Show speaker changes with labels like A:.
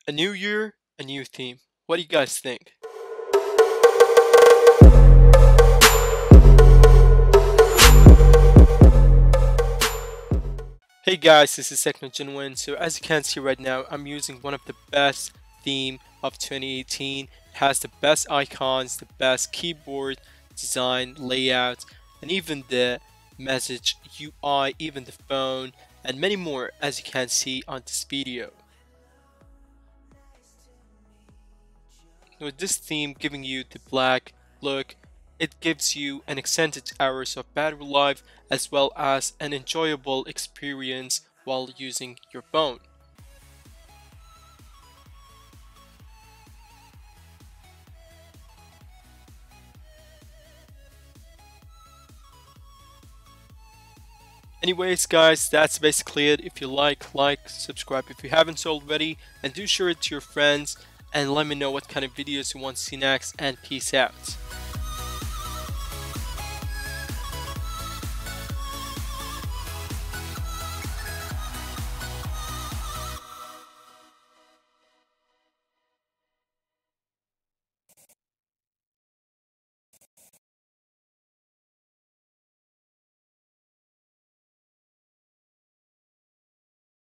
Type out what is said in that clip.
A: A new year, a new theme. What do you guys think? Hey guys, this is Genuine. So as you can see right now, I'm using one of the best theme of 2018. It has the best icons, the best keyboard design, layout, and even the message UI, even the phone, and many more as you can see on this video. With this theme giving you the black look, it gives you an extended hours of battery life as well as an enjoyable experience while using your phone. Anyways guys, that's basically it. If you like, subscribe if you haven't already, and do share it to your friends and let me know what kind of videos you want to see next, and peace out.